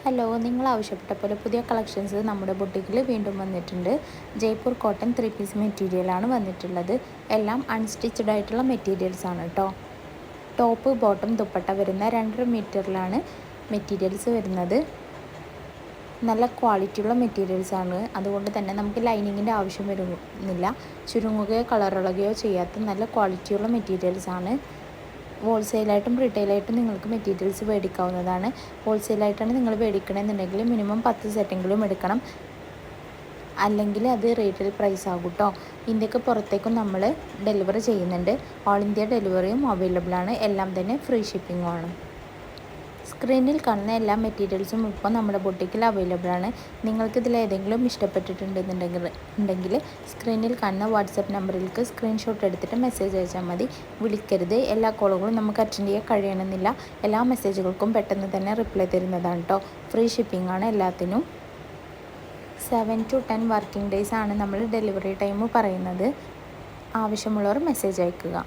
Hello, നിങ്ങൾ ആവശ്യപ്പെട്ട പോലെ പുതിയ കളക്ഷൻസ് നമ്മുടെ ബുട്ടിക്കിൽ വീണ്ടും വന്നിട്ടുണ്ട്. ജയ്പൂർ കോട്ടൺ 3 പീസ് മെറ്റീരിയലാണ് വന്നിട്ടുള്ളത്. എല്ലാം അൺസ്റ്റിച്ചഡ് ആയിട്ടുള്ള മെറ്റീരിയൽസ് ആണ് കേട്ടോ. ടോപ്പ് ബോട്ടം ദുപ്പട്ട വരുന്ന 2.5 മീറ്ററിലാണ് മെറ്റീരിയൽസ് വരുന്നത്. നല്ല ക്വാളിറ്റിയുള്ള മെറ്റീരിയൽസ് ആണ്. അതുകൊണ്ട് തന്നെ നമുക്ക് ലൈനിങ്ങിൻ്റെ ആവശ്യം വരുന്നില്ല. ചുരുങ്ങുകയോ കളറിളകുകയോ ചെയ്യാത്ത നല്ല ക്വാളിറ്റിയുള്ള മെറ്റീരിയൽസ് ആണ്. ഹോൾസെയിലായിട്ടും റീറ്റെയിലായിട്ടും നിങ്ങൾക്ക് മെറ്റീരിയൽസ് മേടിക്കാവുന്നതാണ്. ഹോൾസെയിലായിട്ടാണ് നിങ്ങൾ മേടിക്കണമെന്നുണ്ടെങ്കിൽ മിനിമം 10 സെറ്റെങ്കിലും എടുക്കണം, അല്ലെങ്കിൽ അത് റീറ്റെയിൽ പ്രൈസ് ആകും കേട്ടോ. ഇന്ത്യക്ക് പുറത്തേക്കും നമ്മൾ ഡെലിവറി ചെയ്യുന്നുണ്ട്. ഓൾ ഇന്ത്യ ഡെലിവറിയും അവൈലബിൾ ആണ്. എല്ലാം തന്നെ ഫ്രീ ഷിപ്പിംഗും ആണ്. സ്ക്രീനിൽ കാണുന്ന എല്ലാ മെറ്റീരിയൽസും ഇപ്പോൾ നമ്മുടെ ബൊട്ടിക്കിൽ അവൈലബിൾ ആണ്. നിങ്ങൾക്ക് ഇതിൽ ഏതെങ്കിലും ഇഷ്ടപ്പെട്ടിട്ടുണ്ടെങ്കിൽ സ്ക്രീനിൽ കാണുന്ന വാട്സപ്പ് നമ്പറിലേക്ക് സ്ക്രീൻഷോട്ട് എടുത്തിട്ട് മെസ്സേജ് അയച്ചാൽ മതി. വിളിക്കരുത്. എല്ലാ കോളുകളും നമുക്ക് അറ്റൻഡ് ചെയ്യാൻ കഴിയണമെന്നില്ല. എല്ലാ മെസ്സേജുകൾക്കും പെട്ടെന്ന് തന്നെ റിപ്ലൈ തരുന്നതാണ് കേട്ടോ. ഫ്രീ ഷിപ്പിംഗ് ആണ് എല്ലാത്തിനും. 7 to 10 വർക്കിംഗ് ഡേയ്സ് ആണ് നമ്മൾ ഡെലിവറി ടൈം പറയുന്നത്. ആവശ്യമുള്ളവർ മെസ്സേജ് അയക്കുക.